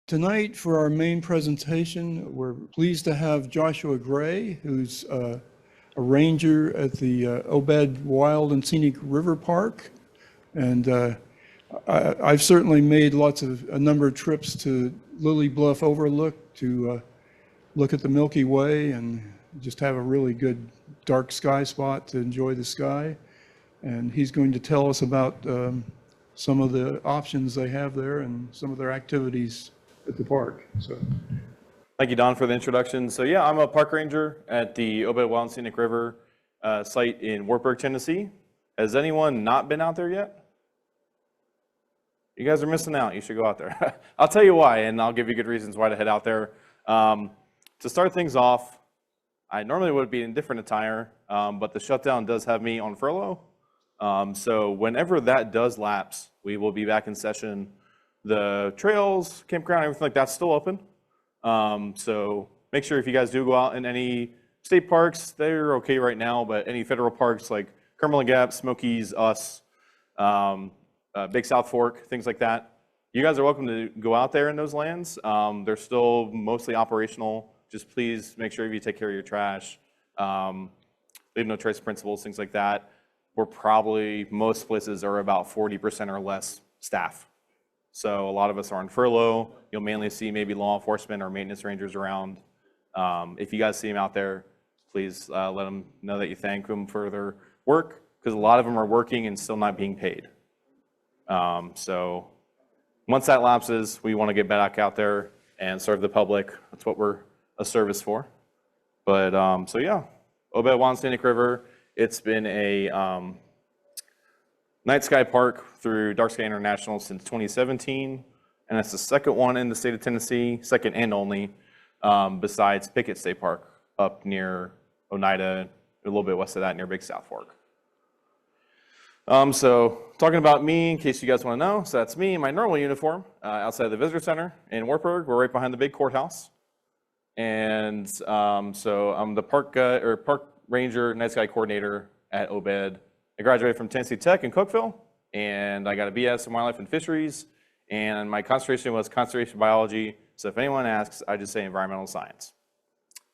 Tonight, for our main presentation, we're pleased to have Joshua Gray, who's a ranger at the Obed Wild and Scenic River Park. And I've certainly made a number of trips to Lilly Bluff Overlook to look at the Milky Way and just have a really good dark sky spot to enjoy the sky. And he's going to tell us about some of the options they have there and some of their activities at the park. So, thank you, Don, for the introduction. So yeah, I'm a park ranger at the Obed Will Scenic River site in Wartburg, Tennessee. Has anyone not been out there yet? You guys are missing out. You should go out there. I'll tell you why, and I'll give you good reasons why to head out there. To start things off, I normally would be in different attire, but the shutdown does have me on furlough. So whenever that does lapse, we will be back in session. The trails, campground, everything like that's still open. So make sure if you guys do go out in any state parks, they're okay right now, but any federal parks like Cumberland Gap, Smokies, us, Big South Fork, things like that, you guys are welcome to go out there in those lands. They're still mostly operational. Just please make sure you take care of your trash. Leave no trace principles, things like that. Most places are about 40% or less staff. So a lot of us are on furlough. You'll mainly see maybe law enforcement or maintenance rangers around. If you guys see them out there, please let them know that you thank them for their work, because a lot of them are working and still not being paid. So once that lapses, we want to get back out there and serve the public. That's what we're a service for. But so yeah, Obed Will Scenic River. It's been a night sky park through Dark Sky International since 2017, and it's the second one in the state of Tennessee, second and only, besides Pickett State Park up near Oneida, a little bit west of that near Big South Fork. So talking about me, in case you guys want to know, so that's me in my normal uniform outside the visitor center in Wartburg. We're right behind the big courthouse. And so I'm the park ranger, night sky coordinator at Obed. I graduated from Tennessee Tech in Cookeville, and I got a BS in wildlife and fisheries, and my concentration was conservation biology. So if anyone asks, I just say environmental science.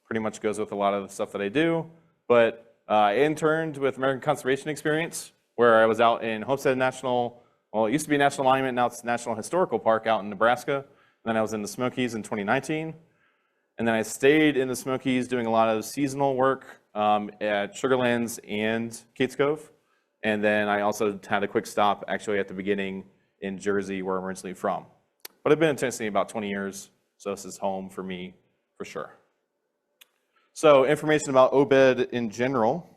Pretty much goes with a lot of the stuff that I do. But I interned with American Conservation Experience, where I was out in Homestead National, well, it used to be National Monument, now it's National Historical Park out in Nebraska. And then I was in the Smokies in 2019. And then I stayed in the Smokies doing a lot of seasonal work at Sugarlands and Kate's Cove. And then I also had a quick stop actually at the beginning in Jersey, where I'm originally from. But I've been in Tennessee about 20 years, so this is home for me for sure. So information about Obed in general.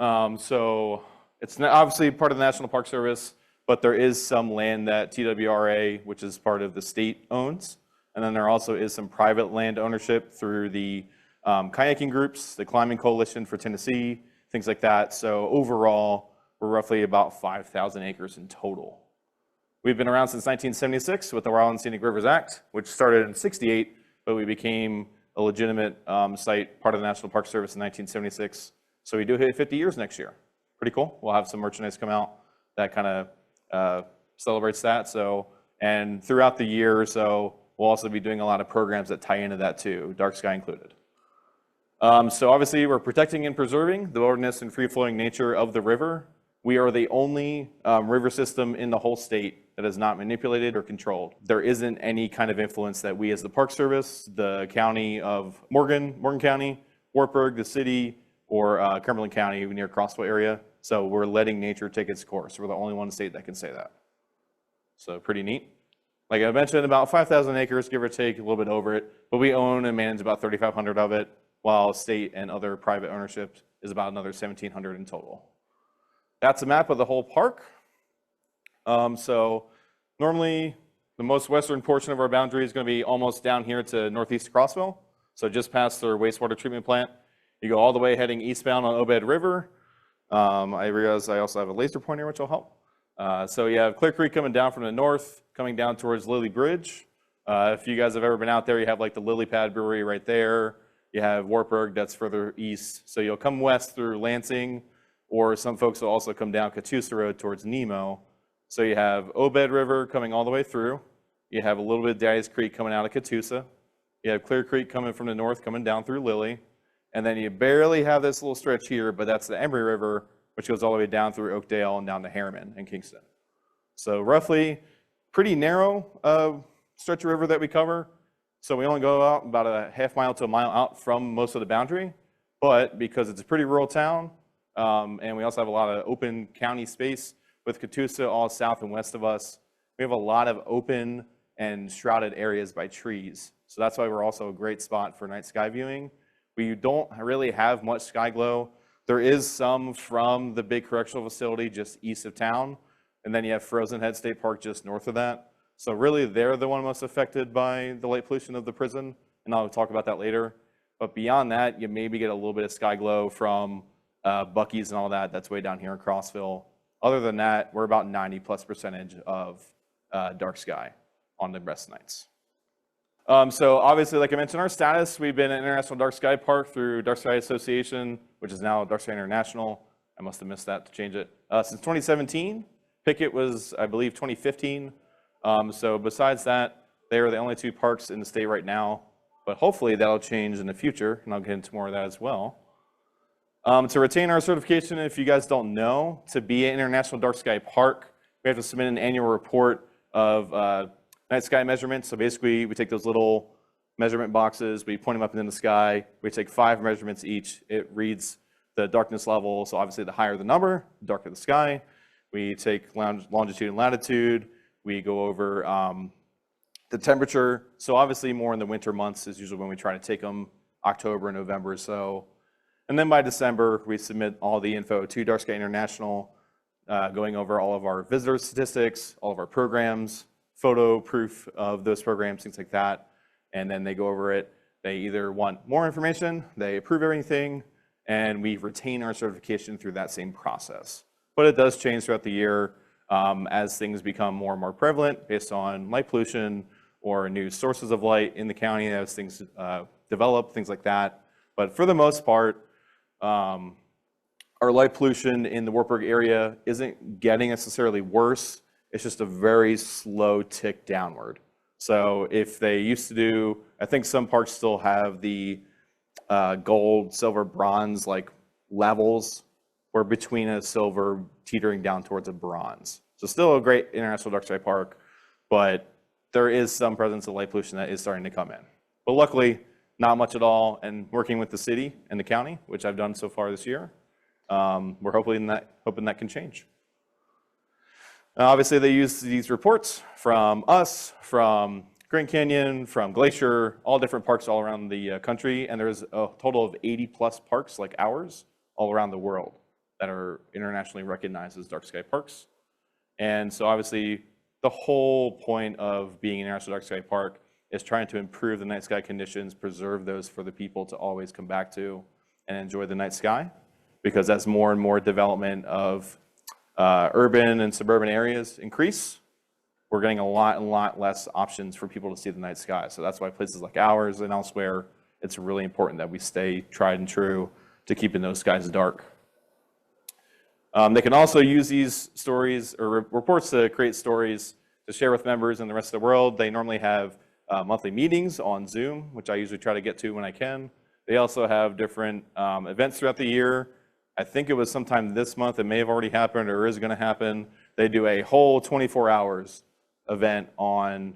So it's obviously part of the National Park Service, but there is some land that TWRA, which is part of the state, owns. And then there also is some private land ownership through the kayaking groups, the Climbing Coalition for Tennessee, things like that. So overall, we're roughly about 5,000 acres in total. We've been around since 1976 with the Wild and Scenic Rivers Act, which started in '68, but we became a legitimate site, part of the National Park Service in 1976. So we do hit 50 years next year. Pretty cool. We'll have some merchandise come out that kind of celebrates that. So, and throughout the year or so, we'll also be doing a lot of programs that tie into that too, dark sky included. So obviously we're protecting and preserving the wilderness and free-flowing nature of the river. We are the only river system in the whole state that is not manipulated or controlled. There isn't any kind of influence that we as the Park Service, the county of Morgan County, Wartburg, the city, or Cumberland County near Crossville area. So we're letting nature take its course. We're the only one state that can say that. So pretty neat. Like I mentioned, about 5,000 acres, give or take, a little bit over it, but we own and manage about 3,500 of it, while state and other private ownership is about another 1,700 in total. That's a map of the whole park. So normally, the most western portion of our boundary is going to be almost down here to northeast of Crossville, so just past their wastewater treatment plant. You go all the way heading eastbound on Obed River. I realize I also have a laser pointer, which will help. So you have Clear Creek coming down from the north, coming down towards Lilly Bridge. If you guys have ever been out there, you have like the Lily Pad Brewery right there. You have Wartburg, that's further east. So you'll come west through Lansing, or some folks will also come down Catoosa Road towards Nemo. So you have Obed River coming all the way through. You have a little bit of Daddy's Creek coming out of Catoosa. You have Clear Creek coming from the north, coming down through Lilly. And then you barely have this little stretch here, but that's the Emory River, which goes all the way down through Oakdale and down to Harriman and Kingston. So roughly, pretty narrow stretch of river that we cover. So we only go out about a half mile to a mile out from most of the boundary. But because it's a pretty rural town, and we also have a lot of open county space with Catoosa all south and west of us, we have a lot of open and shrouded areas by trees. So that's why we're also a great spot for night sky viewing. We don't really have much sky glow. There is some from the big correctional facility just east of town, and then you have Frozen Head State Park just north of that. So really, they're the one most affected by the light pollution of the prison, and I'll talk about that later. But beyond that, you maybe get a little bit of sky glow from Buc-ee's and all that. That's way down here in Crossville. Other than that, we're about 90+% of dark sky on the best nights. So obviously, like I mentioned, our status, we've been an International Dark Sky Park through Dark Sky Association, which is now Dark Sky International. I must have missed that to change it. Since 2017, Pickett was, I believe, 2015. So besides that, they are the only two parks in the state right now, but hopefully that'll change in the future, and I'll get into more of that as well. To retain our certification, if you guys don't know, to be an International Dark Sky Park, we have to submit an annual report of night sky measurements. So basically, we take those little measurement boxes, we point them up into the sky, we take 5 measurements each. It reads the darkness level, so obviously the higher the number, the darker the sky. We take longitude and latitude, we go over the temperature. So obviously more in the winter months is usually when we try to take them, October and November or so. And then by December, we submit all the info to Dark Sky International, going over all of our visitor statistics, all of our programs, photo proof of those programs, things like that. And then they go over it. They either want more information, they approve everything, and we retain our certification through that same process. But it does change throughout the year as things become more and more prevalent based on light pollution or new sources of light in the county as things develop, things like that. But for the most part, our light pollution in the Wartburg area isn't getting necessarily worse. It's just a very slow tick downward. So if they used to do, I think some parks still have the gold, silver, bronze like levels. We're between a silver teetering down towards a bronze. So still a great International Dark Sky Park, but there is some presence of light pollution that is starting to come in. But luckily, not much at all. And working with the city and the county, which I've done so far this year, we're hoping that can change. Obviously, they use these reports from us, from Grand Canyon, from Glacier, all different parks all around the country. And there's a total of 80+ parks like ours all around the world that are internationally recognized as dark sky parks. And so obviously, the whole point of being an International Dark Sky Park is trying to improve the night sky conditions, preserve those for the people to always come back to and enjoy the night sky. Because as more and more development of urban and suburban areas increase, we're getting a lot less options for people to see the night sky. So that's why places like ours and elsewhere, it's really important that we stay tried and true to keeping those skies dark. They can also use these stories or reports to create stories to share with members in the rest of the world. They normally have monthly meetings on Zoom, which I usually try to get to when I can. They also have different events throughout the year. I think it was sometime this month, it may have already happened or is going to happen. They do a whole 24 hours event on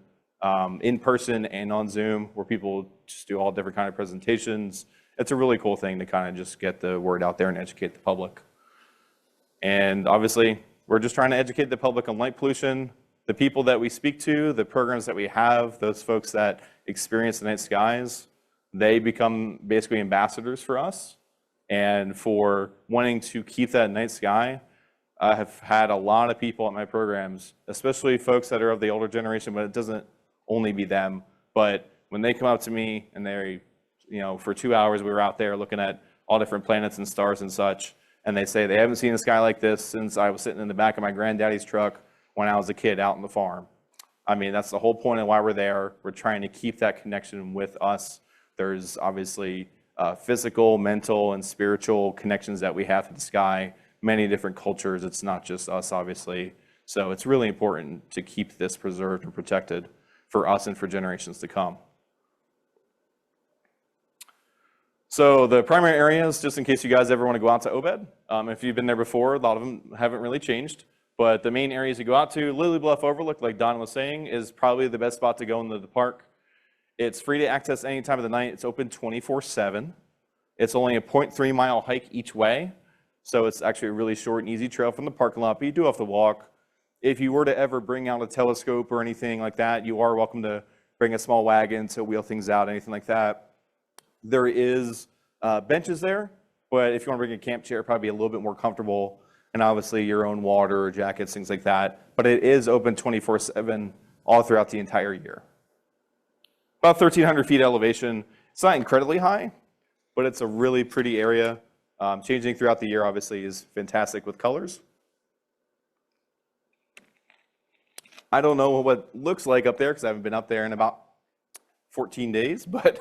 in person and on Zoom where people just do all different kind of presentations. It's a really cool thing to kind of just get the word out there and educate the public. And obviously, we're just trying to educate the public on light pollution. The people that we speak to, the programs that we have, those folks that experience the night skies, they become basically ambassadors for us. And for wanting to keep that night sky, I have had a lot of people at my programs, especially folks that are of the older generation, but it doesn't only be them. But when they come up to me and they, for 2 hours we were out there looking at all different planets and stars and such, and they say they haven't seen a sky like this since I was sitting in the back of my granddaddy's truck when I was a kid out on the farm. I mean, that's the whole point of why we're there. We're trying to keep that connection with us. There's obviously physical, mental, and spiritual connections that we have to the sky. Many different cultures. It's not just us, obviously. So it's really important to keep this preserved and protected for us and for generations to come. So the primary areas, just in case you guys ever want to go out to Obed, if you've been there before, a lot of them haven't really changed. But the main areas you go out to, Lilly Bluff Overlook, like Don was saying, is probably the best spot to go into the park. It's free to access any time of the night. It's open 24/7. It's only a 0.3 mile hike each way. So it's actually a really short and easy trail from the parking lot, but you do have to walk. If you were to ever bring out a telescope or anything like that, you are welcome to bring a small wagon to wheel things out, anything like that. There is benches there, but if you want to bring a camp chair, probably be a little bit more comfortable, and obviously your own water, jackets, things like that. But it is open 24/7 all throughout the entire year. About 1,300 feet elevation. It's not incredibly high, but it's a really pretty area. Changing throughout the year, obviously, is fantastic with colors. I don't know what it looks like up there because I haven't been up there in about 14 days, but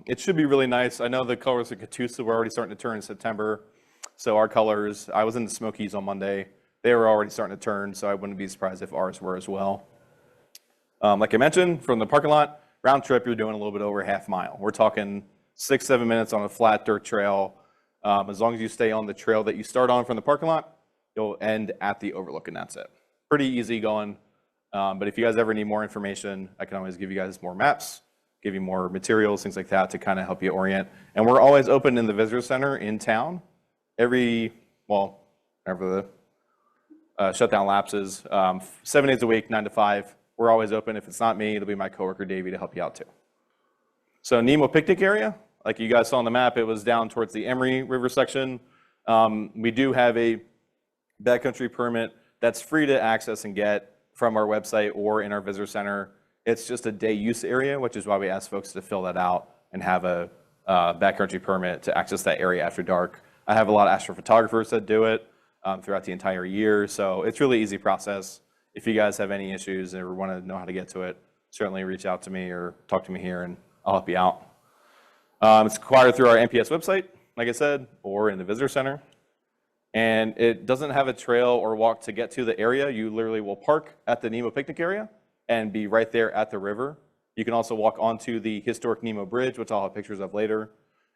it should be really nice. I know the colors of Catoosa were already starting to turn in September, so our colors, I was in the Smokies on Monday, they were already starting to turn, so I wouldn't be surprised if ours were as well. Like I mentioned, from the parking lot, round trip, you're doing a little bit over half mile. We're talking 6-7 minutes on a flat dirt trail. As long as you stay on the trail that you start on from the parking lot, you'll end at the overlook, and that's it. Pretty easy going, but if you guys ever need more information, I can always give you guys more maps, give you more materials, things like that to kind of help you orient. And we're always open in the visitor center in town whenever the shutdown lapses, 7 days a week, 9 to 5. We're always open. If it's not me, it'll be my coworker Davey to help you out too. So Nemo picnic area, like you guys saw on the map, it was down towards the Emery River section. We do have a backcountry permit that's free to access and get from our website or in our visitor center. It's just a day use area, which is why we ask folks to fill that out and have a backcountry permit to access that area after dark. I have a lot of astrophotographers that do it throughout the entire year, so it's really easy process. If you guys have any issues or want to know how to get to it, certainly reach out to me or talk to me here and I'll help you out. It's acquired through our NPS website, like I said, or in the visitor center. And it doesn't have a trail or walk to get to the area. You literally will park at the Nemo picnic area and be right there at the river. You can also walk onto the historic Nemo Bridge, which I'll have pictures of later.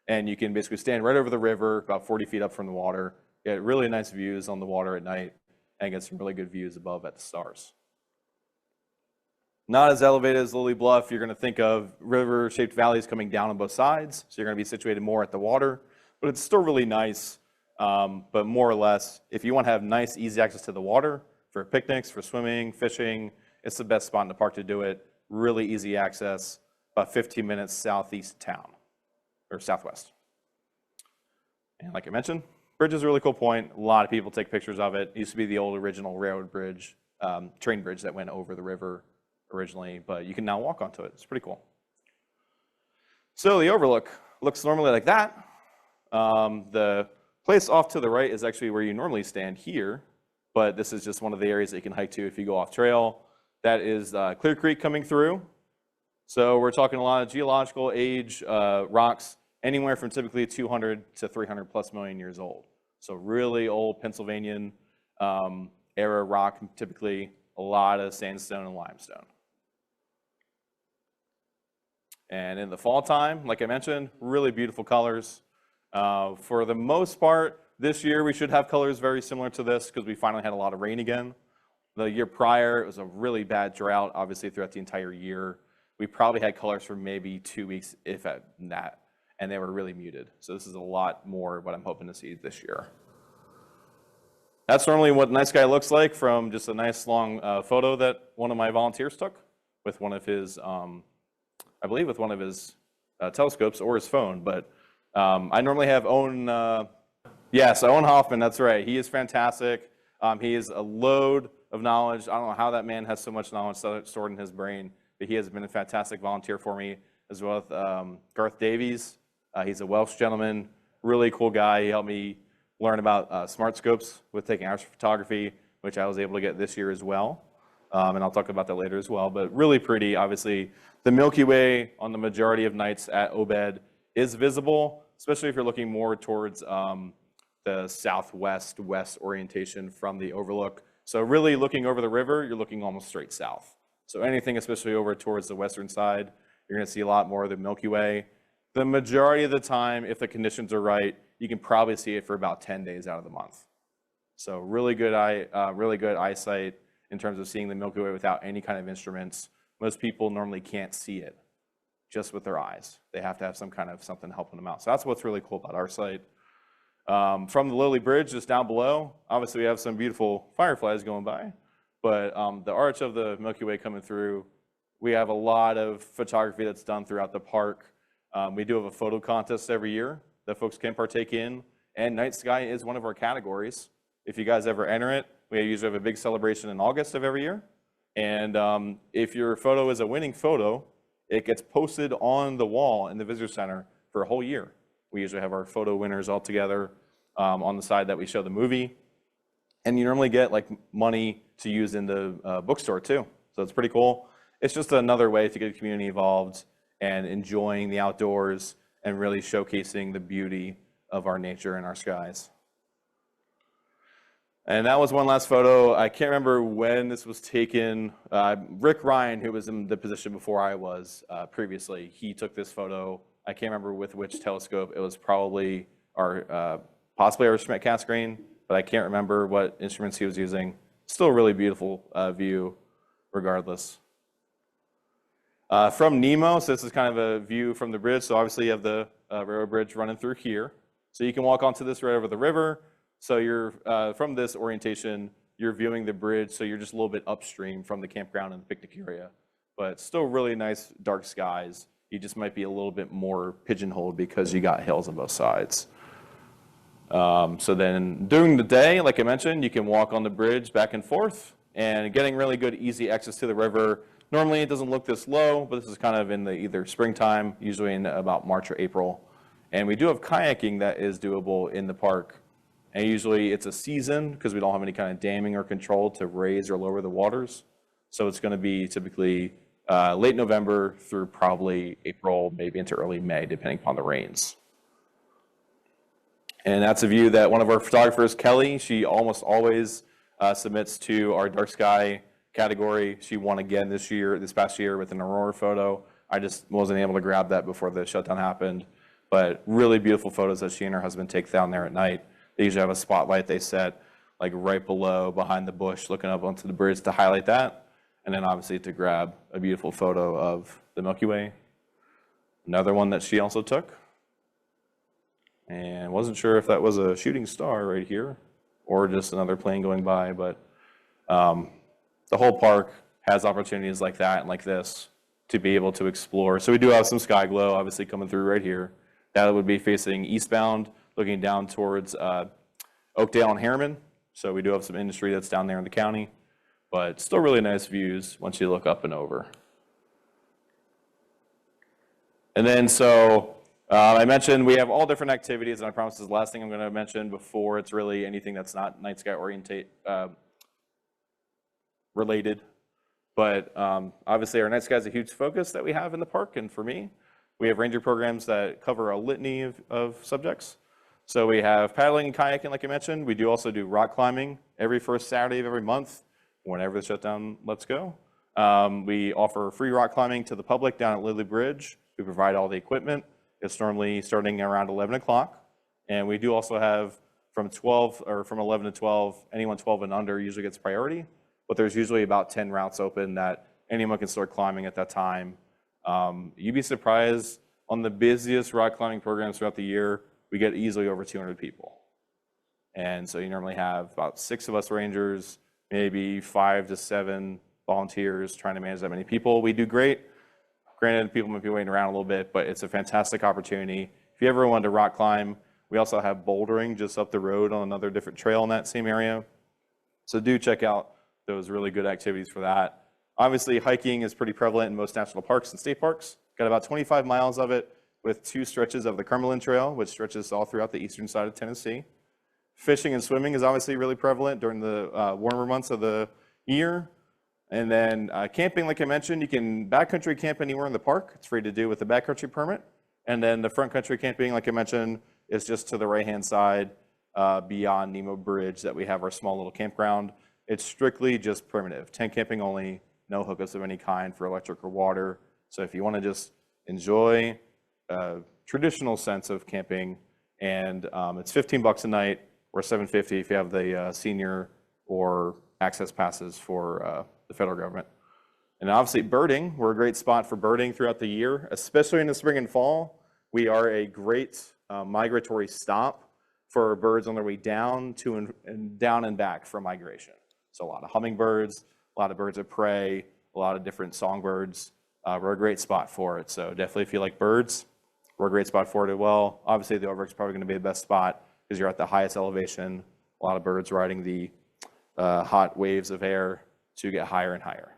And you can basically stand right over the river, about 40 feet up from the water, get really nice views on the water at night, and get some really good views above at the stars. Not as elevated as Lilly Bluff. You're going to think of river-shaped valleys coming down on both sides, so you're going to be situated more at the water, but it's still really nice. But more or less, if you want to have nice, easy access to the water for picnics, for swimming, fishing, it's the best spot in the park to do it. Really easy access, about 15 minutes southeast of town, or southwest. And like I mentioned, bridge is a really cool point. A lot of people take pictures of it. It used to be the old original railroad bridge, train bridge that went over the river originally, but you can now walk onto it. It's pretty cool. So the overlook looks normally like that. The place off to the right is actually where you normally stand here, but this is just one of the areas that you can hike to if you go off trail. That is Clear Creek coming through. So we're talking a lot of geological age rocks, anywhere from typically 200 to 300 plus million years old. So really old Pennsylvanian era rock, typically a lot of sandstone and limestone. And in the fall time, like I mentioned, really beautiful colors. For the most part, this year we should have colors very similar to this because we finally had a lot of rain again. The year prior, it was a really bad drought, obviously throughout the entire year. We probably had colors for maybe 2 weeks, if at that, and they were really muted. So this is a lot more what I'm hoping to see this year. That's normally what Night Sky looks like from just a nice long photo that one of my volunteers took with one of his, I believe with one of his telescopes or his phone, but I normally have Owen, yes, Owen Hoffman, that's right. He is fantastic. He is a load of knowledge. I don't know how that man has so much knowledge stored in his brain, but he has been a fantastic volunteer for me, as well as Garth Davies. He's a Welsh gentleman, really cool guy. He helped me learn about smart scopes with taking astrophotography, which I was able to get this year as well. And I'll talk about that later as well, but really pretty. Obviously, the Milky Way on the majority of nights at Obed is visible, especially if you're looking more towards the southwest-west orientation from the overlook. So really looking over the river, you're looking almost straight south. So anything, especially over towards the western side, you're going to see a lot more of the Milky Way. The majority of the time, if the conditions are right, you can probably see it for about 10 days out of the month. So really good eyesight in terms of seeing the Milky Way without any kind of instruments. Most people normally can't see it just with their eyes. They have to have some kind of something helping them out. So that's what's really cool about our site. From the Lilly Bridge just down below, obviously we have some beautiful fireflies going by, but the arch of the Milky Way coming through, we have a lot of photography that's done throughout the park. We do have a photo contest every year that folks can partake in, and night sky is one of our categories. If you guys ever enter it, we usually have a big celebration in August of every year. And if your photo is a winning photo, it gets posted on the wall in the visitor center for a whole year. We usually have our photo winners all together on the side that we show the movie. And you normally get like money to use in the bookstore too. So it's pretty cool. It's just another way to get the community involved and enjoying the outdoors and really showcasing the beauty of our nature and our skies. And that was one last photo. I can't remember when this was taken. Rick Ryan, who was in the position before I was previously, he took this photo. I can't remember with which telescope. It was probably possibly our Schmidt Cassegrain, but I can't remember what instruments he was using. Still a really beautiful view regardless. From Nemo, so this is kind of a view from the bridge. So obviously you have the railroad bridge running through here. So you can walk onto this right over the river. So you're, from this orientation, you're viewing the bridge, so you're just a little bit upstream from the campground and the picnic area. But still really nice dark skies. You just might be a little bit more pigeonholed because you got hills on both sides. So then during the day, like I mentioned, you can walk on the bridge back and forth and getting really good, easy access to the river. Normally it doesn't look this low, but this is kind of in the either springtime, usually in about March or April. And we do have kayaking that is doable in the park. And usually it's a season because we don't have any kind of damming or control to raise or lower the waters. So it's going to be typically late November through probably April, maybe into early May, depending upon the rains. And that's a view that one of our photographers, Kelly, she almost always submits to our dark sky category. She won again this past year with an aurora photo. I just wasn't able to grab that before the shutdown happened. But really beautiful photos that she and her husband take down there at night. They usually have a spotlight they set like right below behind the bush looking up onto the bridge to highlight that. And then obviously to grab a beautiful photo of the Milky Way. Another one that she also took. And wasn't sure if that was a shooting star right here or just another plane going by, but the whole park has opportunities like that and like this to be able to explore. So we do have some sky glow obviously coming through right here. That would be facing eastbound, looking down towards Oakdale and Harriman. So we do have some industry that's down there in the county, but still really nice views once you look up and over. And then so I mentioned we have all different activities, and I promise this is the last thing I'm going to mention before it's really anything that's not night sky related. But obviously our night sky is a huge focus that we have in the park, and for me, we have ranger programs that cover a litany of subjects. So we have paddling and kayaking, like I mentioned. We do also do rock climbing every first Saturday of every month, whenever the shutdown lets go. We offer free rock climbing to the public down at Lilly Bridge. We provide all the equipment. It's normally starting around 11 o'clock. And we do also have from 11 to 12, anyone 12 and under usually gets priority. But there's usually about 10 routes open that anyone can start climbing at that time. You'd be surprised on the busiest rock climbing programs throughout the year, we get easily over 200 people. And so you normally have about 6 of us rangers, maybe 5 to 7 volunteers trying to manage that many people. We do great. Granted, people might be waiting around a little bit, but it's a fantastic opportunity. If you ever wanted to rock climb, we also have bouldering just up the road on another different trail in that same area. So do check out those really good activities for that. Obviously, hiking is pretty prevalent in most national parks and state parks. Got about 25 miles of it with 2 stretches of the Cumberland Trail, which stretches all throughout the eastern side of Tennessee. Fishing and swimming is obviously really prevalent during the warmer months of the year. And then camping, like I mentioned, you can backcountry camp anywhere in the park. It's free to do with the backcountry permit. And then the front country camping, like I mentioned, is just to the right-hand side beyond Nemo Bridge that we have our small little campground. It's strictly just primitive, tent camping only, no hookups of any kind for electric or water. So if you want to just enjoy a traditional sense of camping, and it's $15 a night or $7.50 if you have the senior or access passes for the federal government. And obviously birding, we're a great spot for birding throughout the year, especially in the spring and fall. We are a great migratory stop for birds on their way down to and down and back for migration. So a lot of hummingbirds, a lot of birds of prey, a lot of different songbirds. We're a great spot for it. So definitely if you like birds, we're a great spot for it as well. Obviously the Overlook's probably going to be the best spot because you're at the highest elevation. A lot of birds riding the hot waves of air to get higher and higher.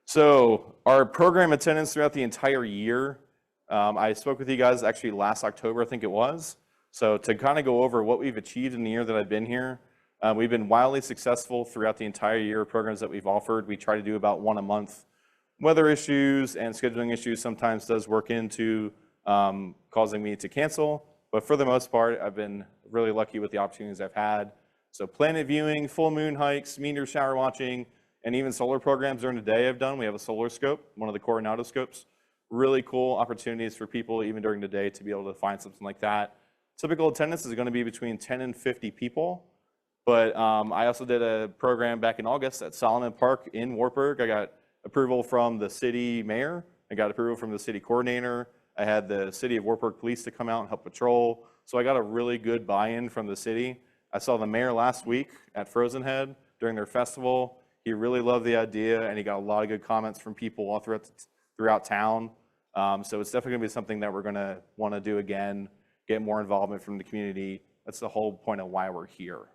So our program attendance throughout the entire year, I spoke with you guys actually last October, I think it was. So to kind of go over what we've achieved in the year that I've been here, we've been wildly successful throughout the entire year of programs that we've offered. We try to do about one a month. Weather issues and scheduling issues sometimes does work into causing me to cancel, but for the most part, I've been really lucky with the opportunities I've had. So planet viewing, full moon hikes, meteor shower watching, and even solar programs during the day I've done. We have a solar scope, one of the Coronado scopes. Really cool opportunities for people even during the day to be able to find something like that. Typical attendance is going to be between 10 and 50 people. But I also did a program back in August at Solomon Park in Wartburg. I got approval from the city mayor. I got approval from the city coordinator. I had the city of Wartburg police to come out and help patrol. So I got a really good buy-in from the city. I saw the mayor last week at Frozen Head during their festival. He really loved the idea, and he got a lot of good comments from people all throughout town. So it's definitely going to be something that we're going to want to do again, get more involvement from the community. That's the whole point of why we're here.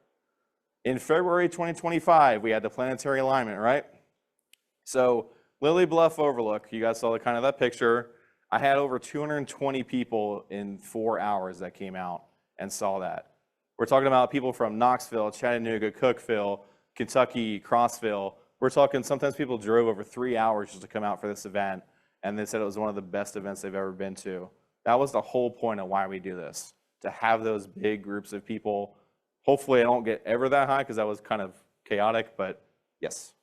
In February 2025, we had the planetary alignment, right? So Lilly Bluff Overlook, you guys saw the kind of that picture. I had over 220 people in 4 hours that came out and saw that. We're talking about people from Knoxville, Chattanooga, Cookeville, Kentucky, Crossville. We're talking sometimes people drove over 3 hours just to come out for this event, and they said it was one of the best events they've ever been to. That was the whole point of why we do this, to have those big groups of people. Hopefully I don't get ever that high because that was kind of chaotic, but yes.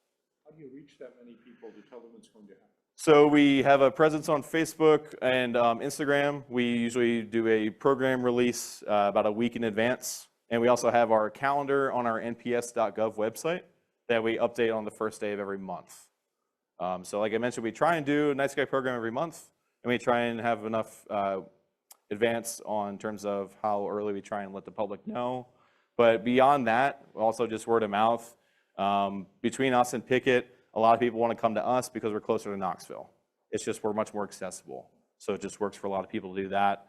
How do you reach that many people to tell them it's going to happen? So we have a presence on Facebook and Instagram. We usually do a program release about a week in advance. And we also have our calendar on our nps.gov website that we update on the first day of every month. So like I mentioned, we try and do a night sky program every month, and we try and have enough advance on terms of how early we try and let the public know. But beyond that, also just word of mouth. Between us and Pickett, a lot of people want to come to us because we're closer to Knoxville. It's just we're much more accessible. So it just works for a lot of people to do that.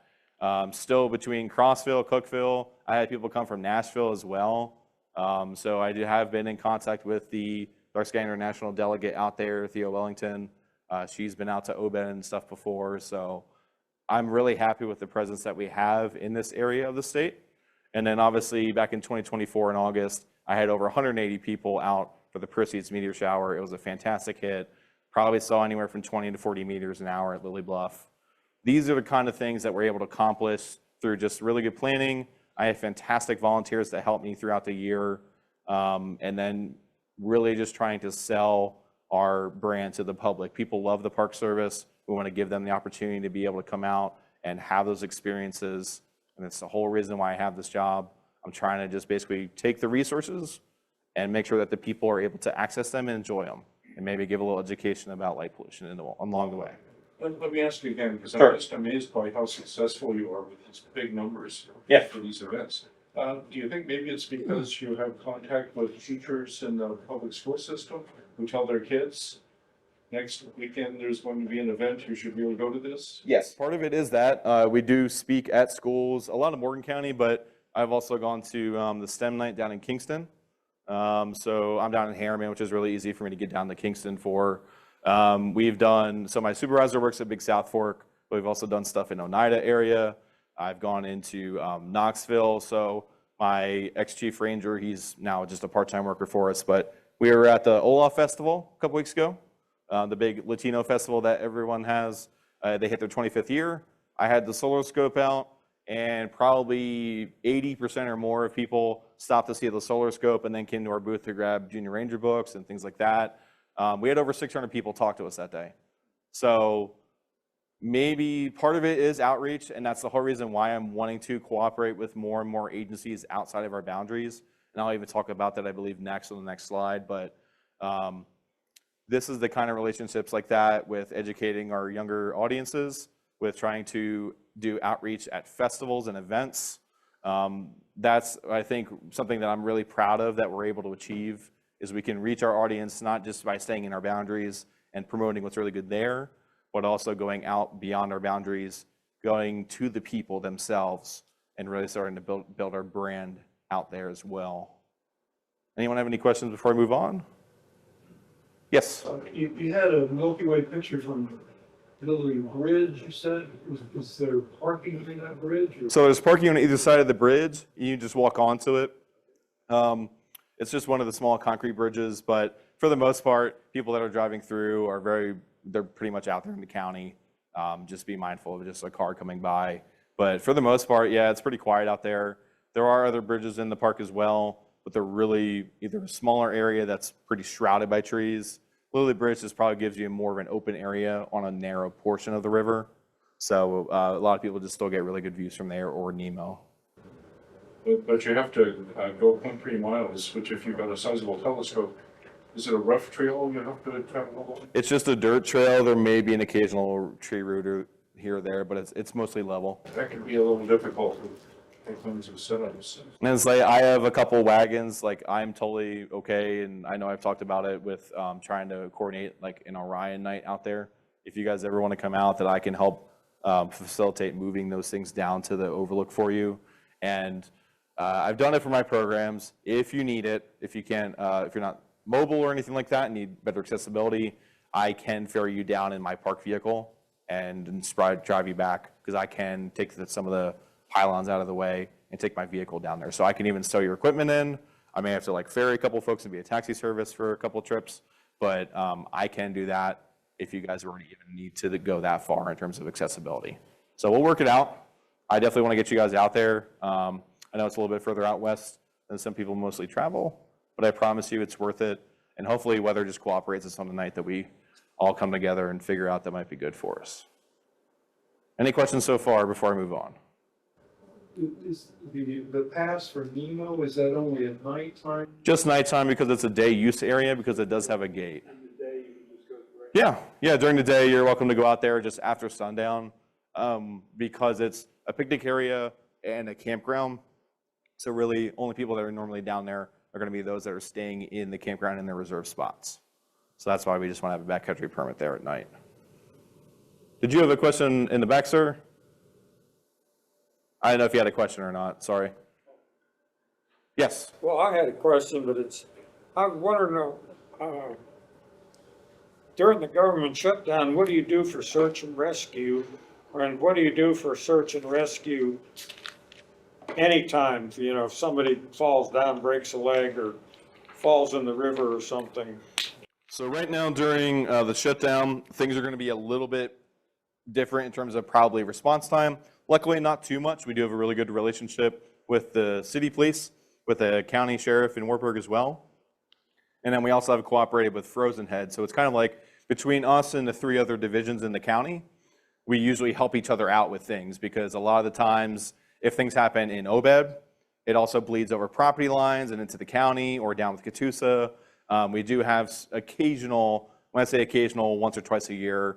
Still between Crossville, Cookeville, I had people come from Nashville as well. So I have been in contact with the Dark Sky International delegate out there, Theo Wellington. She's been out to Obed and stuff before. So I'm really happy with the presence that we have in this area of the state. And then obviously back in 2024 in August, I had over 180 people out for the Perseus meteor shower. It was a fantastic hit. Probably saw anywhere from 20 to 40 meters an hour at Lilly Bluff. These are the kind of things that we're able to accomplish through just really good planning. I have fantastic volunteers that help me throughout the year. And then really just trying to sell our brand to the public. People love the Park Service. We want to give them the opportunity to be able to come out and have those experiences. And it's the whole reason why I have this job. I'm trying to just basically take the resources and make sure that the people are able to access them and enjoy them, and maybe give a little education about light pollution along the way. Let me ask you again, because Sure. I'm just amazed by how successful you are with these big numbers Yeah. for these events. Do you think maybe it's because you have contact with teachers in the public school system who tell their kids, next weekend there's going to be an event, you should be able to go to this? Yes, part of it is that. We do speak at schools, a lot of Morgan County, but I've also gone to the STEM night down in Kingston. So I'm down in Harriman, which is really easy for me to get down to Kingston for. We've done, so my supervisor works at Big South Fork, but we've also done stuff in Oneida area. I've gone into Knoxville. So my ex-chief ranger, he's now just a part-time worker for us, but we were at the Olaf Festival a couple weeks ago, the big Latino festival that everyone has. They hit their 25th year. I had the solar scope out, and probably 80% or more of people stopped to see the solar scope and then came to our booth to grab Junior Ranger books and things like that. We had over 600 people talk to us that day. So maybe part of it is outreach, and that's the whole reason why I'm wanting to cooperate with more and more agencies outside of our boundaries. And I'll even talk about that, I believe, next on the next slide. But this is the kind of relationships like that with educating our younger audiences, with trying to do outreach at festivals and events. That's, I think, something that I'm really proud of that we're able to achieve, is we can reach our audience not just by staying in our boundaries and promoting what's really good there, but also going out beyond our boundaries, going to the people themselves, and really starting to build our brand out there as well. Anyone have any questions before I move on? Yes? You had a Milky Way picture from Lilly Bridge, you said. Is there parking in that bridge? So there's parking on either side of the bridge. You just walk onto it. It's just one of the small concrete bridges, but for the most part, people that are driving through are they're pretty much out there in the county. Just be mindful of just a car coming by. But for the most part, yeah, it's pretty quiet out there. There are other bridges in the park as well, but they're really either a smaller area that's pretty shrouded by trees. Lilly Bridge just probably gives you more of an open area on a narrow portion of the river. So a lot of people just still get really good views from there or Nemo. But you have to go 0.3 miles, which if you've got a sizable telescope, is it a rough trail you have to travel along? It's just a dirt trail. There may be an occasional tree root here or there, but it's mostly level. That can be a little difficult with things with setups. And it's like, I have a couple wagons, like I'm totally okay, and I know I've talked about it with trying to coordinate like an Orion night out there. If you guys ever want to come out, that I can help facilitate moving those things down to the overlook for you. And I've done it for my programs. If you need it, if you can't, if you're not mobile or anything like that and need better accessibility, I can ferry you down in my park vehicle and drive you back, because I can take some of the pylons out of the way and take my vehicle down there. So I can even stow your equipment in. I may have to like ferry a couple folks and be a taxi service for a couple trips, but I can do that if you guys already even need to go that far in terms of accessibility. So we'll work it out. I definitely want to get you guys out there. I know it's a little bit further out west than some people mostly travel, but I promise you it's worth it. And hopefully weather just cooperates us on the night that we all come together and figure out that might be good for us. Any questions so far before I move on? Is the pass for Nemo, is that only at nighttime? Just nighttime, because it's a day use area, because it does have a gate. In the day, you can just go direct? Yeah, during the day, you're welcome to go out there just after sundown, because it's a picnic area and a campground. So really, only people that are normally down there are going to be those that are staying in the campground in their reserved spots. So that's why we just want to have a backcountry permit there at night. Did you have a question in the back, sir? I don't know if you had a question or not, sorry. Yes? Well, I had a question, but I want to know, during the government shutdown, what do you do for search and rescue? And what do you do for search and rescue anytime, if somebody falls down, breaks a leg, or falls in the river or something? So right now during the shutdown, things are going to be a little bit different in terms of probably response time. Luckily, not too much. We do have a really good relationship with the city police, with the county sheriff in Wartburg as well. And then we also have cooperated with Frozen Head. So it's kind of like between us and the 3 other divisions in the county, we usually help each other out with things, because a lot of the times, if things happen in Obed, it also bleeds over property lines and into the county or down with Catoosa. We do have occasional, when I say occasional, once or twice a year,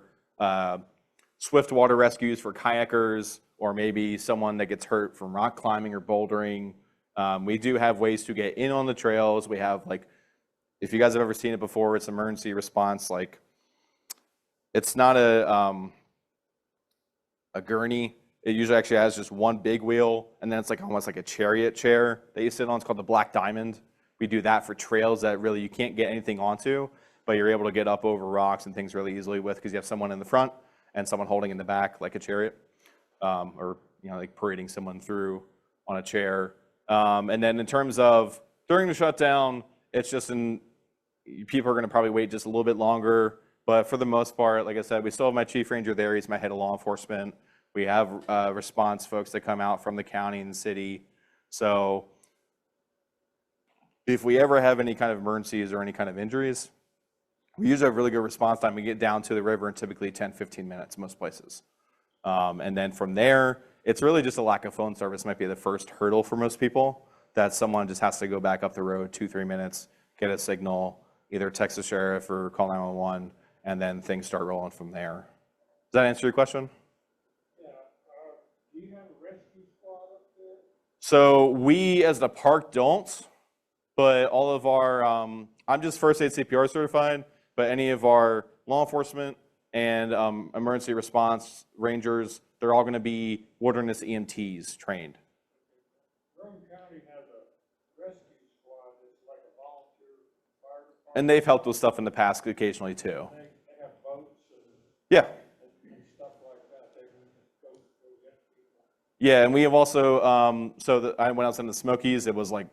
swift water rescues for kayakers, or maybe someone that gets hurt from rock climbing or bouldering. We do have ways to get in on the trails. We have, like, if you guys have ever seen it before, it's emergency response. Like, it's not a gurney. It usually actually has just one big wheel, and then it's like almost like a chariot chair that you sit on. It's called the Black Diamond. We do that for trails that really you can't get anything onto, but you're able to get up over rocks and things really easily with, because you have someone in the front and someone holding in the back like a chariot, or like parading someone through on a chair. And then in terms of during the shutdown, it's just people are going to probably wait just a little bit longer, but for the most part, like I said, we still have my chief ranger there. He's my head of law enforcement. We have response folks that come out from the county and the city. So if we ever have any kind of emergencies or any kind of injuries, we usually have really good response time. We get down to the river in typically 10, 15 minutes, most places. And then from there, it's really just a lack of phone service might be the first hurdle for most people, that someone just has to go back up the road 2-3 minutes, get a signal, either text the sheriff or call 911, and then things start rolling from there. Does that answer your question? Yeah, do you have a rescue squad up there? So we, as the park, don't, but all of our, I'm just first aid CPR certified, but any of our law enforcement and emergency response rangers, they're all going to be wilderness EMTs trained. Rome County has a rescue squad that's like a volunteer fire department. And they've helped with stuff in the past occasionally too. They have boats Yeah. and stuff like that. They can go get people. Yeah, and we have also, when I was in the Smokies, it was like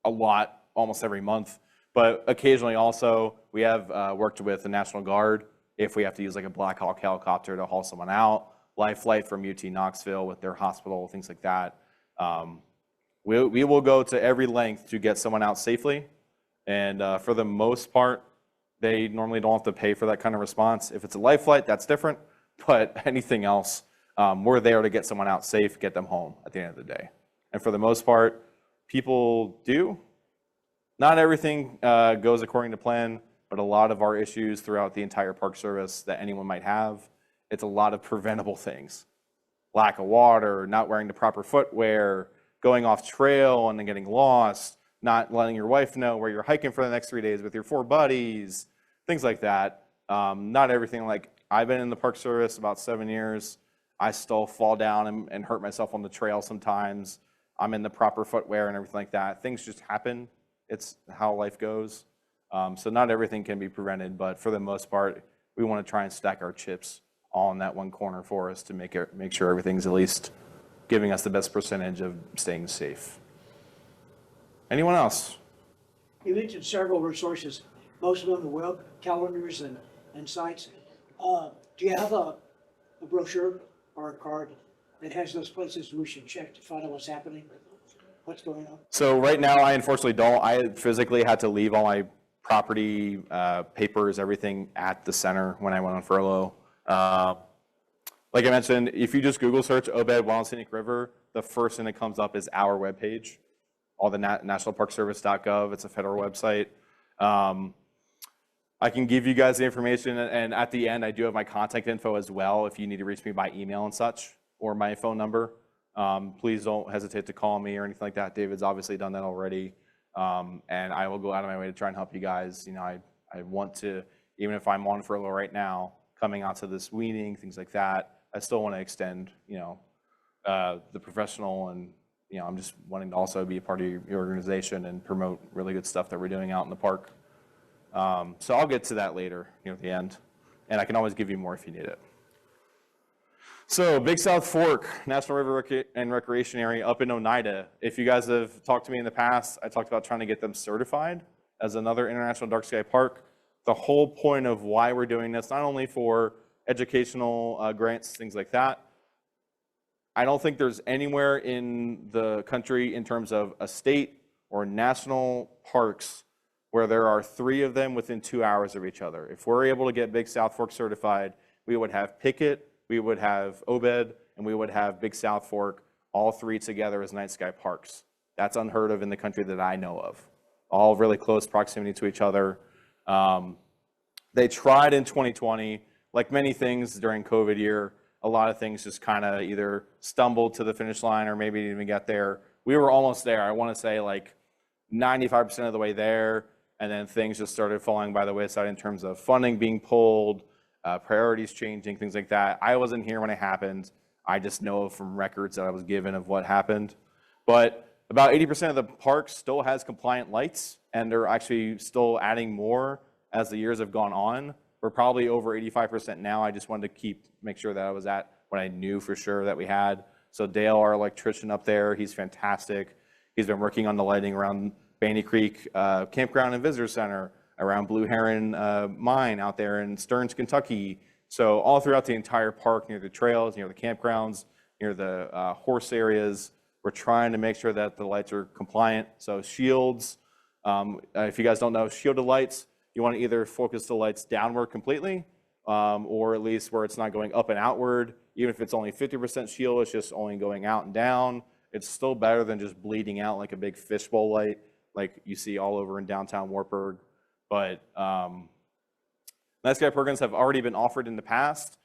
a lot, almost every month. But occasionally also, we have worked with the National Guard if we have to use like a Black Hawk helicopter to haul someone out. Life Flight from UT Knoxville with their hospital, things like that. We will go to every length to get someone out safely. And for the most part, they normally don't have to pay for that kind of response. If it's a life flight, that's different. But anything else, we're there to get someone out safe, get them home at the end of the day. And for the most part, people do. Not everything goes according to plan, but a lot of our issues throughout the entire Park Service that anyone might have, it's a lot of preventable things. Lack of water, not wearing the proper footwear, going off trail and then getting lost, not letting your wife know where you're hiking for the next 3 days with your 4 buddies, things like that. Not everything. Like, I've been in the Park Service about 7 years. I still fall down and hurt myself on the trail sometimes. I'm in the proper footwear and everything like that. Things just happen. It's how life goes. So not everything can be prevented, but for the most part, we want to try and stack our chips all in that one corner for us to make sure everything's at least giving us the best percentage of staying safe. Anyone else? You mentioned several resources, most of them the web calendars and sites. Do you have a brochure or a card that has those places we should check to find out what's happening, what's going on? So right now, I unfortunately don't. I physically had to leave all my property, papers, everything at the center when I went on furlough. Like I mentioned, if you just Google search Obed Will Scenic River, the first thing that comes up is our webpage, all the nationalparkservice.gov. It's a federal website. I can give you guys the information, and at the end, I do have my contact info as well if you need to reach me by email and such, or my phone number. Please don't hesitate to call me or anything like that. David's obviously done that already. And I will go out of my way to try and help you guys. You know, I want to, even if I'm on furlough right now, coming out to this weaning, things like that, I still want to extend, you know, the professional, and, you know, I'm just wanting to also be a part of your organization and promote really good stuff that we're doing out in the park. So I'll get to that later, you know, at the end, and I can always give you more if you need it. So Big South Fork National River and Recreation Area up in Oneida. If you guys have talked to me in the past, I talked about trying to get them certified as another international dark sky park. The whole point of why we're doing this, not only for educational grants, things like that. I don't think there's anywhere in the country in terms of a state or national parks where there are 3 of them within 2 hours of each other. If we're able to get Big South Fork certified, we would have Pickett, we would have Obed, and we would have Big South Fork, all 3 together as night sky parks. That's unheard of in the country that I know of. All really close proximity to each other. They tried in 2020, like many things during COVID year, a lot of things just kind of either stumbled to the finish line or maybe didn't even get there. We were almost there. I want to say like 95% of the way there, and then things just started falling by the wayside in terms of funding being pulled, priorities changing, things like that. I wasn't here when it happened. I just know from records that I was given of what happened. But about 80% of the park still has compliant lights, and they're actually still adding more as the years have gone on. We're probably over 85% now. I just wanted to make sure that I was at what I knew for sure that we had. So Dale, our electrician up there, he's fantastic. He's been working on the lighting around Bandy Creek Campground and Visitor Center, around Blue Heron Mine out there in Stearns, Kentucky. So all throughout the entire park, near the trails, near the campgrounds, near the horse areas, we're trying to make sure that the lights are compliant. So shields, if you guys don't know, shielded lights, you want to either focus the lights downward completely, or at least where it's not going up and outward. Even if it's only 50% shield, it's just only going out and down. It's still better than just bleeding out like a big fishbowl light like you see all over in downtown Wartburg. But night sky programs have already been offered in the past.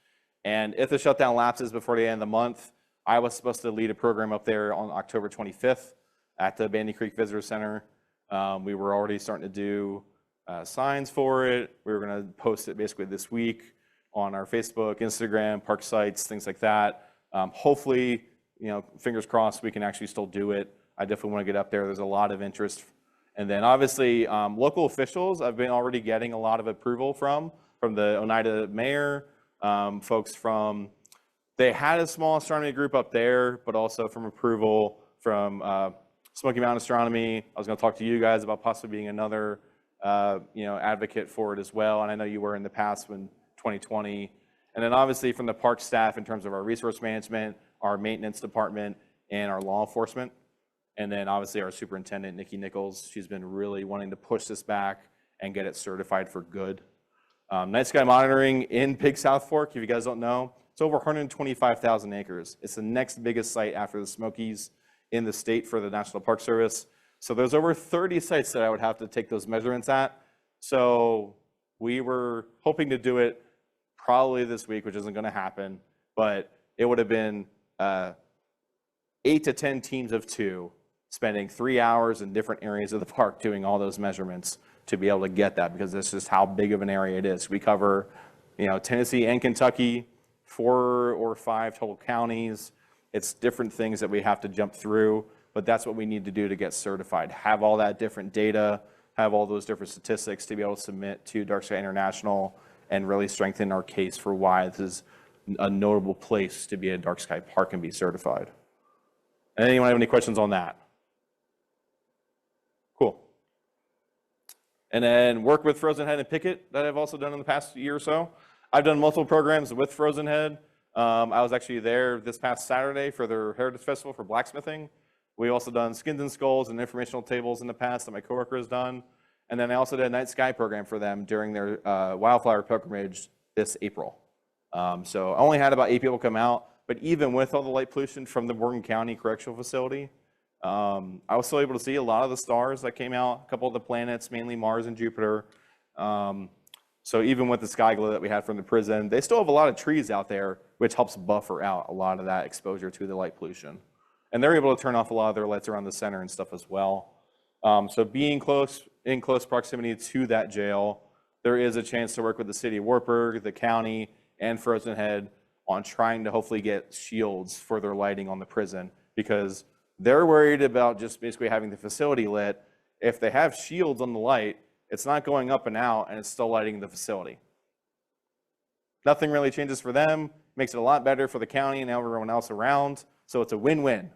And if the shutdown lapses before the end of the month, I was supposed to lead a program up there on October 25th at the Bandy Creek Visitor Center. We were already starting to do signs for it. We were going to post it basically this week on our Facebook, Instagram, park sites, things like that. Hopefully, fingers crossed, we can actually still do it. I definitely want to get up there. There's a lot of interest. And then obviously, local officials, I've been already getting a lot of approval from the Oneida mayor, folks from, they had a small astronomy group up there, but also from approval from Smoky Mountain Astronomy. I was going to talk to you guys about possibly being another advocate for it as well. And I know you were in the past when 2020. And then obviously from the park staff in terms of our resource management, our maintenance department, and our law enforcement. And then obviously our superintendent, Nikki Nichols, she's been really wanting to push this back and get it certified for good. Night sky monitoring in Big South Fork, if you guys don't know, it's over 125,000 acres. It's the next biggest site after the Smokies in the state for the National Park Service. So there's over 30 sites that I would have to take those measurements at. So we were hoping to do it probably this week, which isn't going to happen, but it would have been 8 to 10 teams of 2 spending 3 hours in different areas of the park doing all those measurements to be able to get that, because this is how big of an area it is. We cover, Tennessee and Kentucky, 4 or 5 total counties. It's different things that we have to jump through, but that's what we need to do to get certified. Have all that different data, have all those different statistics to be able to submit to Dark Sky International and really strengthen our case for why this is a notable place to be a dark sky park and be certified. And anyone have any questions on that? Cool. And then work with Frozen Head and Picket that I've also done in the past year or so. I've done multiple programs with Frozen Head. I was actually there this past Saturday for their Heritage Festival for blacksmithing. We also done skins and skulls and informational tables in the past that my coworker has done. And then I also did a night sky program for them during their wildflower pilgrimage this April. So I only had about 8 people come out, but even with all the light pollution from the Morgan County Correctional Facility, I was still able to see a lot of the stars that came out, a couple of the planets, mainly Mars and Jupiter. So even with the sky glow that we had from the prison, they still have a lot of trees out there, which helps buffer out a lot of that exposure to the light pollution. And they're able to turn off a lot of their lights around the center and stuff as well. So being in close proximity to that jail, there is a chance to work with the city of Wartburg, the county, and Frozen Head on trying to hopefully get shields for their lighting on the prison, because they're worried about just basically having the facility lit. If they have shields on the light, it's not going up and out and it's still lighting the facility. Nothing really changes for them, makes it a lot better for the county and everyone else around, so it's a win-win.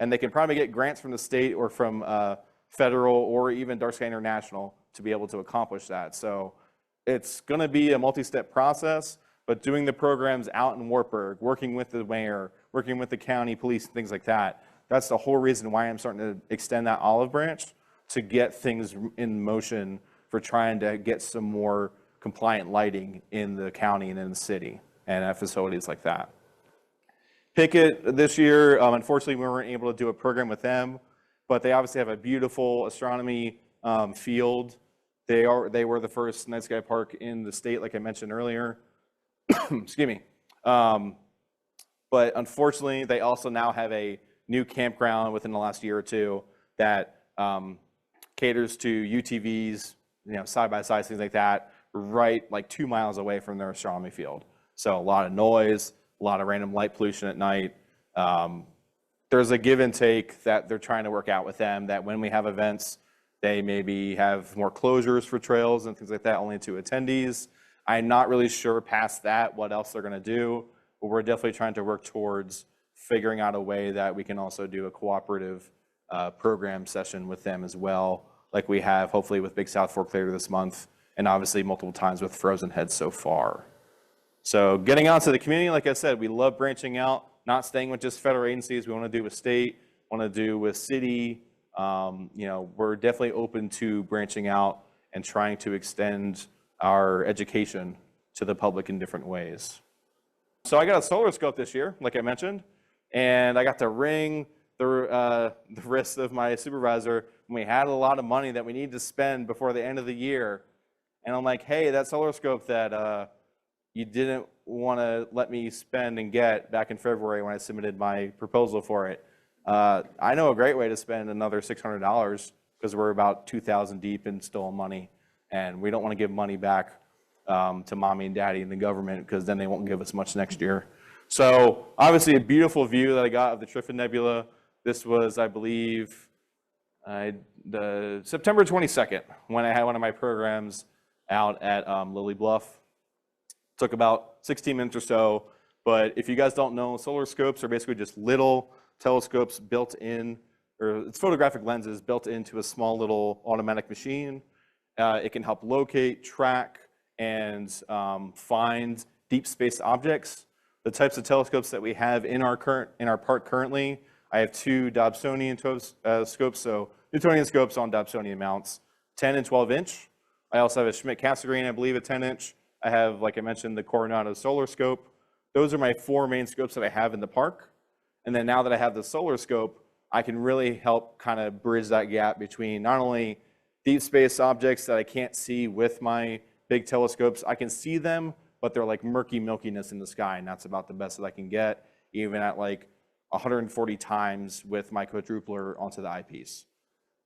And they can probably get grants from the state or from federal or even Dark Sky International to be able to accomplish that. So it's going to be a multi-step process, but doing the programs out in Wartburg, working with the mayor, working with the county police, things like that, that's the whole reason why I'm starting to extend that olive branch to get things in motion for trying to get some more compliant lighting in the county and in the city and at facilities like that. Picket this year, unfortunately, we weren't able to do a program with them, but they obviously have a beautiful astronomy field. They were the first night sky park in the state, like I mentioned earlier. Excuse me. But unfortunately, they also now have a new campground within the last year or two that caters to UTVs, side-by-side, things like that, right like 2 miles away from their astronomy field. So a lot of noise, a lot of random light pollution at night. There's a give and take that they're trying to work out with them, that when we have events, they maybe have more closures for trails and things like that, only to attendees. I'm not really sure past that what else they're going to do, but we're definitely trying to work towards figuring out a way that we can also do a cooperative program session with them as well, like we have hopefully with Big South Fork later this month, and obviously multiple times with Frozen Head so far. So getting out to the community, like I said, we love branching out, not staying with just federal agencies. We want to do with state, want to do with city. We're definitely open to branching out and trying to extend our education to the public in different ways. So I got a solar scope this year, like I mentioned, and I got to ring the wrist of my supervisor when we had a lot of money that we needed to spend before the end of the year. And I'm like, hey, that solar scope that you didn't want to let me spend and get back in February when I submitted my proposal for it. I know a great way to spend another $600 because we're about 2,000 deep in stolen money, and we don't want to give money back to mommy and daddy and the government because then they won't give us much next year. So obviously a beautiful view that I got of the Trifid Nebula. This was, I believe, the September 22nd when I had one of my programs out at Lilly Bluff. Took about 16 minutes or so, but if you guys don't know, solar scopes are basically just little telescopes built in, or it's photographic lenses built into a small little automatic machine. It can help locate, track, and find deep space objects. The types of telescopes that we have in our park currently, I have two Dobsonian scopes, so Newtonian scopes on Dobsonian mounts, 10 and 12 inch. I also have a Schmidt-Cassegrain, I believe, a 10 inch. I have, like I mentioned, the Coronado solar scope. Those are my four main scopes that I have in the park. And then now that I have the solar scope, I can really help kind of bridge that gap between not only deep space objects that I can't see with my big telescopes, I can see them, but they're like murky milkiness in the sky, and that's about the best that I can get, even at like 140 times with my quadrupler onto the eyepiece.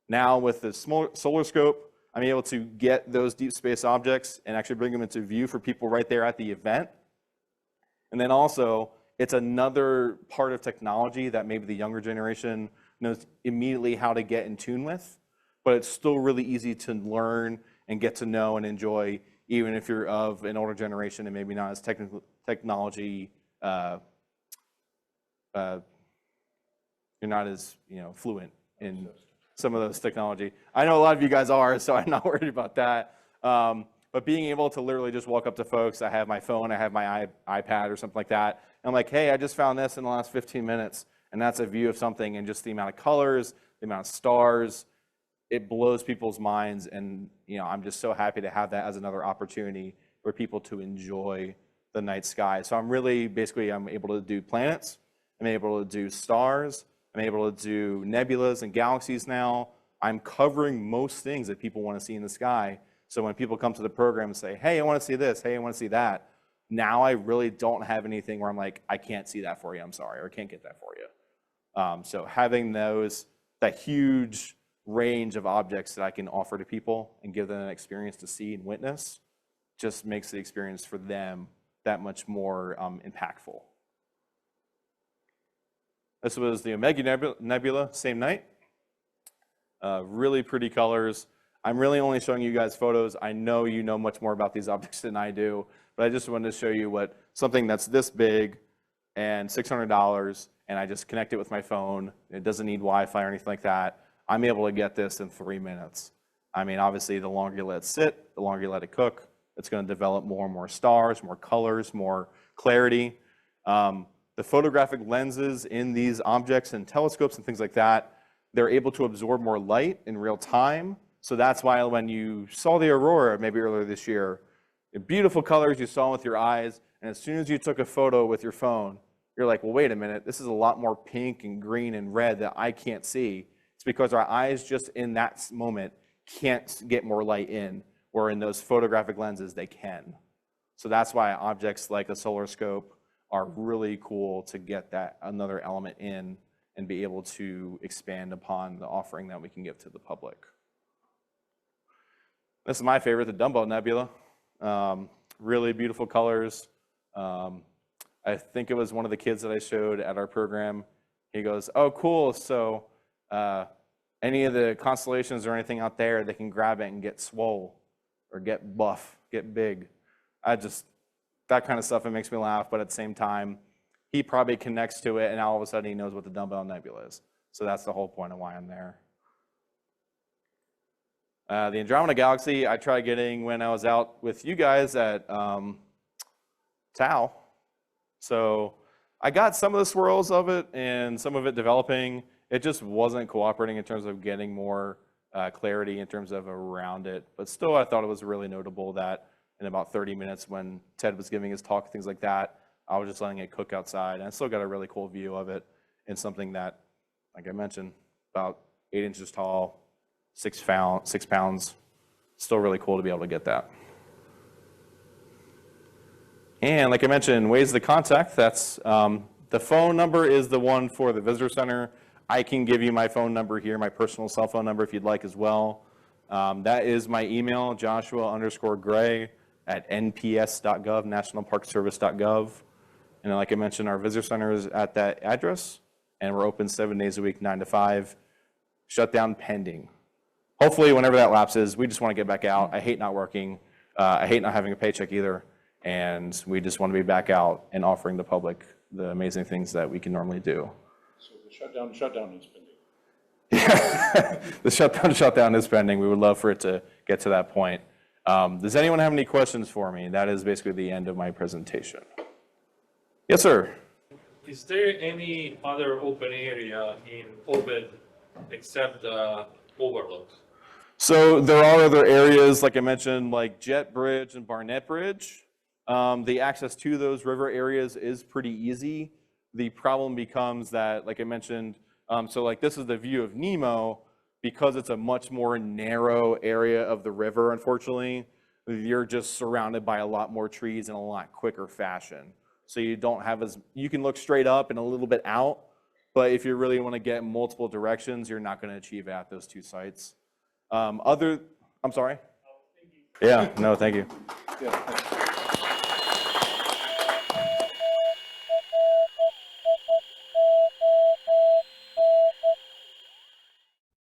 Now with the solar scope, I'm able to get those deep space objects and actually bring them into view for people right there at the event. And then also, it's another part of technology that maybe the younger generation knows immediately how to get in tune with, but it's still really easy to learn and get to know and enjoy, even if you're of an older generation and maybe not as technology, you're not as fluent in some of those technology. I know a lot of you guys are, so I'm not worried about that. But being able to literally just walk up to folks, I have my phone, I have my iPad or something like that, and I'm like, hey, I just found this in the last 15 minutes, and that's a view of something, and just the amount of colors, the amount of stars, it blows people's minds, and I'm just so happy to have that as another opportunity for people to enjoy the night sky. So I'm able to do planets, I'm able to do stars, I'm able to do nebulas and galaxies now. I'm covering most things that people want to see in the sky. So when people come to the program and say, hey, I want to see this, hey, I want to see that, now I really don't have anything where I'm like, I can't see that for you, I'm sorry, or I can't get that for you. So having that huge range of objects that I can offer to people and give them an experience to see and witness just makes the experience for them that much more impactful. This was the Omega Nebula, same night. Really pretty colors. I'm really only showing you guys photos. I know you know much more about these objects than I do, but I just wanted to show you what something that's this big and $600, and I just connect it with my phone. It doesn't need Wi-Fi or anything like that. I'm able to get this in 3 minutes. I mean, obviously, the longer you let it sit, the longer you let it cook, it's going to develop more and more stars, more colors, more clarity. The photographic lenses in these objects and telescopes and things like that, they're able to absorb more light in real time. So that's why when you saw the aurora maybe earlier this year, the beautiful colors you saw with your eyes, and as soon as you took a photo with your phone, you're like, well, wait a minute, this is a lot more pink and green and red that I can't see. It's because our eyes just in that moment can't get more light in, where in those photographic lenses they can. So that's why objects like a solar scope are really cool to get that another element in and be able to expand upon the offering that we can give to the public. This is my favorite, the Dumbo Nebula. Really beautiful colors. I think it was one of the kids that I showed at our program. He goes, oh, cool, so any of the constellations or anything out there, they can grab it and get swole or get buff, get big. That kind of stuff, it makes me laugh, but at the same time, he probably connects to it, and all of a sudden he knows what the Dumbbell Nebula is. So that's the whole point of why I'm there. The Andromeda Galaxy, I tried getting when I was out with you guys at tau. So I got some of the swirls of it and some of it developing. It just wasn't cooperating in terms of getting more clarity in terms of around it. But still, I thought it was really notable that in about 30 minutes when Ted was giving his talk, things like that, I was just letting it cook outside. And I still got a really cool view of it in something that, like I mentioned, about 8 inches tall, 6 pounds. Still really cool to be able to get that. And like I mentioned, ways to contact, that's the phone number is the one for the visitor center. I can give you my phone number here, my personal cell phone number if you'd like as well. That is my email, joshua_gray@nps.gov, nationalparkservice.gov. And then, like I mentioned, our visitor center is at that address, and we're open 7 days a week, 9 to 5. Shutdown pending. Hopefully, whenever that lapses, we just want to get back out. I hate not working. I hate not having a paycheck either. And we just want to be back out and offering the public the amazing things that we can normally do. So the shutdown is pending. Yeah, the shutdown is pending. We would love for it to get to that point. Does anyone have any questions for me? That is basically the end of my presentation. Yes, sir. Is there any other open area in Obed except the overlook? So there are other areas, like I mentioned, like Jet Bridge and Barnett Bridge. The access to those river areas is pretty easy. The problem becomes that, like I mentioned, so like this is the view of Nemo, because it's a much more narrow area of the river, unfortunately, you're just surrounded by a lot more trees in a lot quicker fashion. So you don't have you can look straight up and a little bit out, but if you really want to get multiple directions, you're not going to achieve at those two sites. I'm sorry? Yeah, no, thank you. Yeah.